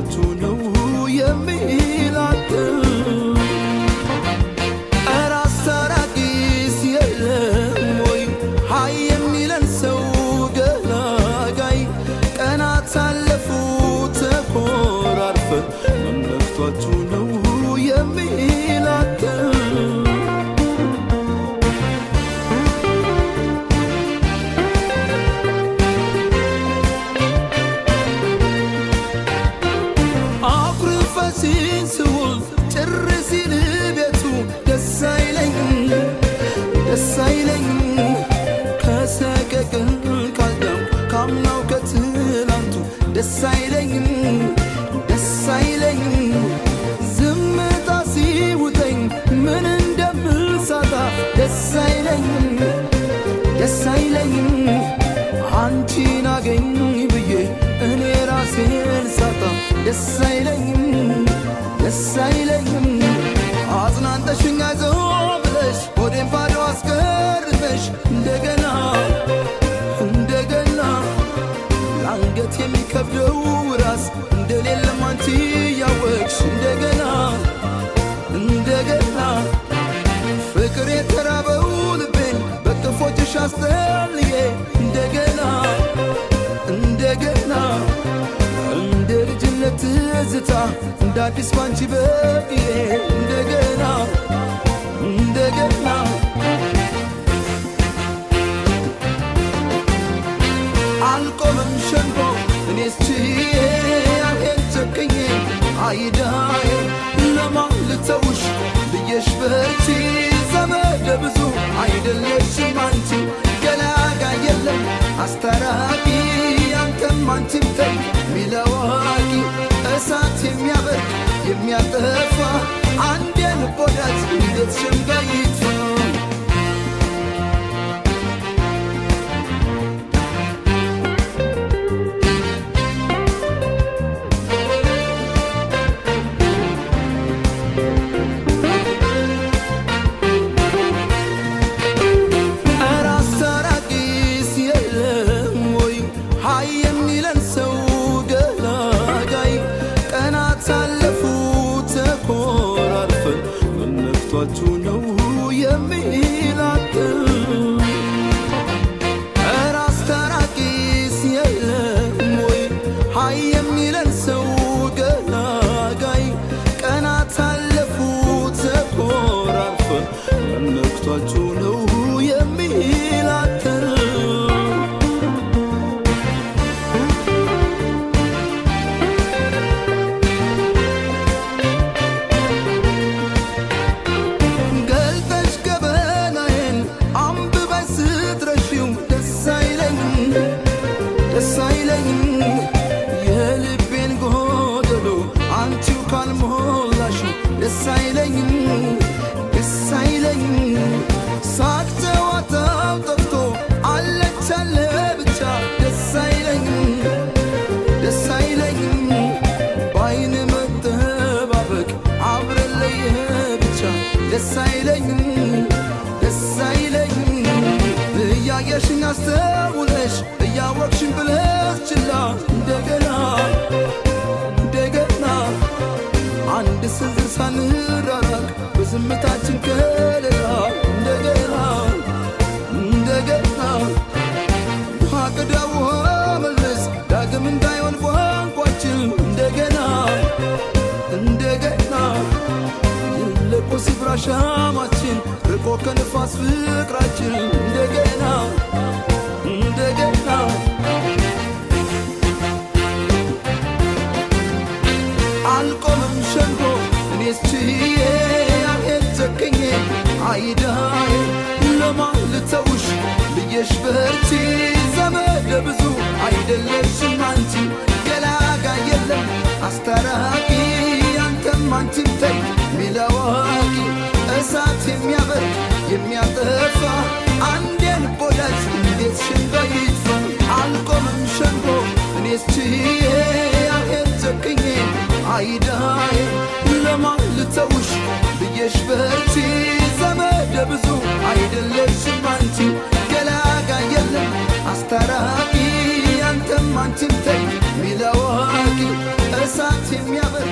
መጥቷችሁ ነው የሚላቸው ኧረ አስታራቂስ የለም ወይ ሃይ የሚለን ሰው ገላጋይ ቀናት አለፉ ተኮራርፈን መጥቷችሁ ነው የሚላቸው ሲንስውል ጭር ሲል ቤቱ ደስ አይለኝም ከሰቀቅን ካልዳው ካምናው ከትላንቱ ደስ አይለኝም ዝምታ ሲውጠኝ ምን እንደምሳታ ደስ አይለኝም አንቺን አገኝ ብዬ እኔ ራሴን ሳጣ ደስ አይለኝም አጽናንተሽኝ አይዞህ ብለሽ ሆዴን ባዶ አስቀርተሽ እንደገና ለአንገት የሚከብደው ራስ እንደሌለም አንቺ ያወቅሽ እንደገና ፍቅር የተራበው ልቤን በቅፎችሽ አስጠልዬ እንደገና እንደ ልጅነት ትዝታ እንደ አዲስ ባንቺ በቅዬ እንደገና አልቆምም ሸንጎ እኔስ ችዬ አልሄድ ጨክኜ አይዳዬ ለማን ልተውሽ ብዬሽ በርቺ ዘመደ ብዙ አይደለሽም አንቺ ገላጋ የለም አስታራቂ አንተም አንቺም ተይ ሚለዋቂ እሳት የሚያበርድ የሚያጠፋ አንድ የልብ ወዳጅ እንዴት ሸምጋይ ይጥፋ ኧረ አስታራቂስ የለም ወይ ሃይ የሚለን ሰው ገላጋይ ቀናት አለፉ ተኮራርፈን መጥቷችሁ ነው የሚላቸው ኧረ አስታራቂስ የለም ወይ ሃይ የሚለን ሰው ገላጋይ ቀናት አለፉ ተኮራርፈን መጥቷችሁ ነው የሚላቸው ደስ አይለኝም የልቤን ጎደሎ አንቺው ካልሞላሽ ደስ አይለኝም ሳቅ ጨዋታው ጠፍቶ አለች አለ ብቻ ደስ አይለኝም በአይን መጠባበቅ አብረን ለየ ብቻ ደስ አይለኝም እያየሽኝ አስተውለሽ እያወቅሽኝ ብለሽ ችላ እንደገና አንድ ስንት ሳንራራቅ በዝምታችን ከለላ እንደገና ውሃ ቅዳ ውሃ መልስ ዳግም እንዳይሆን ቋንቋችን እንደገና ይልቁ ሲብራ ሻማችን ርቆ ከንፋስ ፍቅራችን እንደገና አልቆምም ሸንጎ እኔስ ችዬ አልሄድ ጨክኜ አይዳዬ ለማን ልተውሽ ብዬሽ በርቺ ዘመደ ብዙ አይደለሽም አንቺ ገላጋ የለም አስታራቂ አንተም አንቺም ተይ ሚለዋቂ እሳት የሚያበርድ የሚያጠፋ አንድ የልብ ወዳጅ እንዴት ሸንጋይ ይጥፋ አልቆምም ሸንጎ እኔስ ችዬ አልሄድ ጨክኜ አይዳዬ ለማን ልተውሽ ብዬሽ በርቺ ዘመደ ብዙ አይደለሽም አንቺ ገላጋ የለም አስታራቂ አንተም አንቺም ተይ ሚለዋቂ እሳት የሚያበር